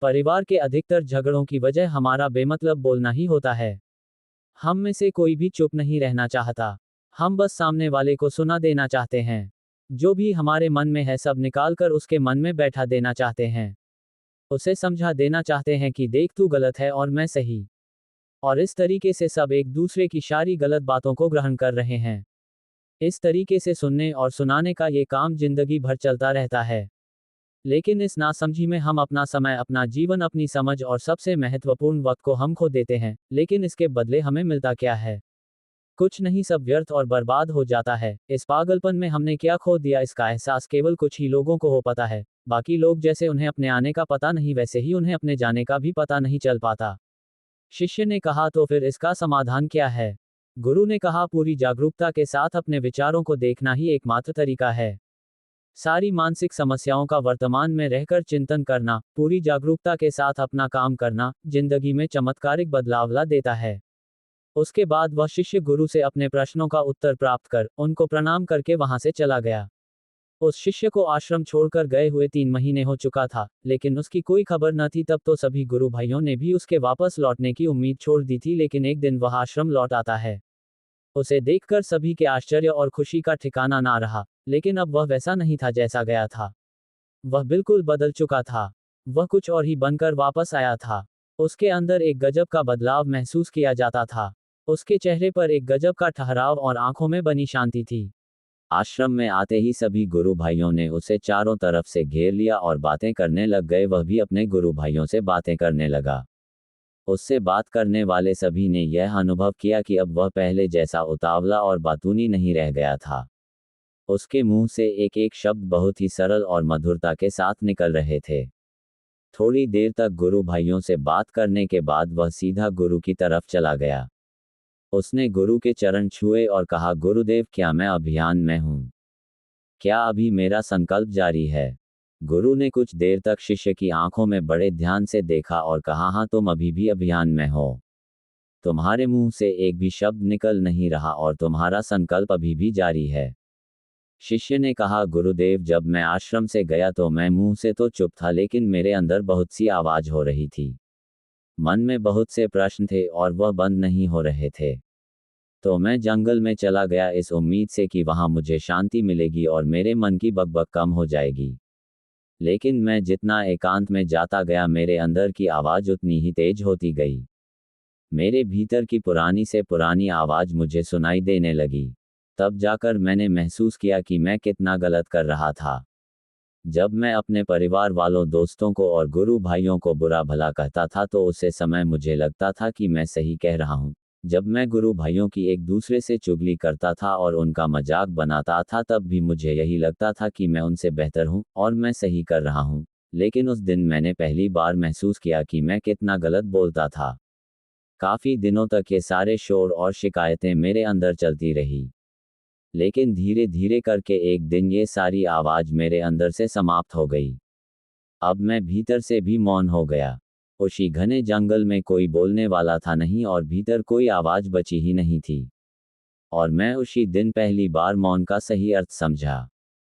परिवार के अधिकतर झगड़ों की वजह हमारा बेमतलब बोलना ही होता है। हम में से कोई भी चुप नहीं रहना चाहता। हम बस सामने वाले को सुना देना चाहते हैं। जो भी हमारे मन में है सब निकाल कर उसके मन में बैठा देना चाहते हैं। उसे समझा देना चाहते हैं कि देख तू गलत है और मैं सही। और इस तरीके से सब एक दूसरे की सारी गलत बातों को ग्रहण कर रहे हैं। इस तरीके से सुनने और सुनाने का ये काम जिंदगी भर चलता रहता है। लेकिन इस नासमझी में हम अपना समय, अपना जीवन, अपनी समझ और सबसे महत्वपूर्ण वक्त को हम खो देते हैं। लेकिन इसके बदले हमें मिलता क्या है? कुछ नहीं, सब व्यर्थ और बर्बाद हो जाता है। इस पागलपन में हमने क्या खो दिया, इसका एहसास केवल कुछ ही लोगों को हो पाता है। बाकी लोग जैसे उन्हें अपने आने का पता नहीं, वैसे ही उन्हें अपने जाने का भी पता नहीं चल पाता। शिष्य ने कहा, तो फिर इसका समाधान क्या है? गुरु ने कहा, पूरी जागरूकता के साथ अपने विचारों को देखना ही एकमात्र तरीका है। सारी मानसिक समस्याओं का वर्तमान में रहकर चिंतन करना, पूरी जागरूकता के साथ अपना काम करना, जिंदगी में चमत्कारिक बदलाव ला देता है। उसके बाद वह शिष्य गुरु से अपने प्रश्नों का उत्तर प्राप्त कर, उनको प्रणाम करके वहां से चला गया। उस शिष्य को आश्रम छोड़कर गए हुए 3 महीने हो चुका था, लेकिन उसकी कोई खबर न थी। तब तो सभी गुरु भाइयों ने भी उसके वापस लौटने की उम्मीद छोड़ दी थी। लेकिन एक दिन वह आश्रम लौट आता है। उसे देखकर सभी के आश्चर्य और खुशी का ठिकाना ना रहा। लेकिन अब वह वैसा नहीं था जैसा गया था। वह बिल्कुल बदल चुका था। वह कुछ और ही बनकर वापस आया था। उसके अंदर एक गजब का बदलाव महसूस किया जाता था। उसके चेहरे पर एक गजब का ठहराव और आंखों में बनी शांति थी। आश्रम में आते ही सभी गुरु भाइयों ने उसे चारों तरफ से घेर लिया और बातें करने लग गए। वह भी अपने गुरु भाइयों से बातें करने लगा। उससे बात करने वाले सभी ने यह अनुभव किया कि अब वह पहले जैसा उतावला और बातूनी नहीं रह गया था। उसके मुंह से एक एक शब्द बहुत ही सरल और मधुरता के साथ निकल रहे थे। थोड़ी देर तक गुरु भाइयों से बात करने के बाद वह सीधा गुरु की तरफ चला गया। उसने गुरु के चरण छुए और कहा, गुरुदेव, क्या मैं अभियान में हूं? क्या अभी मेरा संकल्प जारी है? गुरु ने कुछ देर तक शिष्य की आंखों में बड़े ध्यान से देखा और कहा, हाँ, तुम अभी भी अभियान में हो। तुम्हारे मुंह से एक भी शब्द निकल नहीं रहा और तुम्हारा संकल्प अभी भी जारी है। शिष्य ने कहा, गुरुदेव, जब मैं आश्रम से गया तो मैं मुंह से तो चुप था, लेकिन मेरे अंदर बहुत सी आवाज हो रही थी। मन में बहुत से प्रश्न थे और वह बंद नहीं हो रहे थे। तो मैं जंगल में चला गया इस उम्मीद से कि वहां मुझे शांति मिलेगी और मेरे मन की बकबक कम हो जाएगी। लेकिन मैं जितना एकांत में जाता गया, मेरे अंदर की आवाज उतनी ही तेज होती गई। मेरे भीतर की पुरानी से पुरानी आवाज मुझे सुनाई देने लगी। तब जाकर मैंने महसूस किया कि मैं कितना गलत कर रहा था। जब मैं अपने परिवार वालों, दोस्तों को और गुरु भाइयों को बुरा भला कहता था तो उसे समय मुझे लगता था कि मैं सही कह रहा हूँ। जब मैं गुरु भाइयों की एक दूसरे से चुगली करता था और उनका मजाक बनाता था तब भी मुझे यही लगता था कि मैं उनसे बेहतर हूँ और मैं सही कर रहा हूँ। लेकिन उस दिन मैंने पहली बार महसूस किया कि मैं कितना गलत बोलता था। काफी दिनों तक ये सारे शोर और शिकायतें मेरे अंदर चलती रही। लेकिन धीरे धीरे करके एक दिन ये सारी आवाज मेरे अंदर से समाप्त हो गई। अब मैं भीतर से भी मौन हो गया। उसी घने जंगल में कोई बोलने वाला था नहीं और भीतर कोई आवाज बची ही नहीं थी। और मैं उसी दिन पहली बार मौन का सही अर्थ समझा।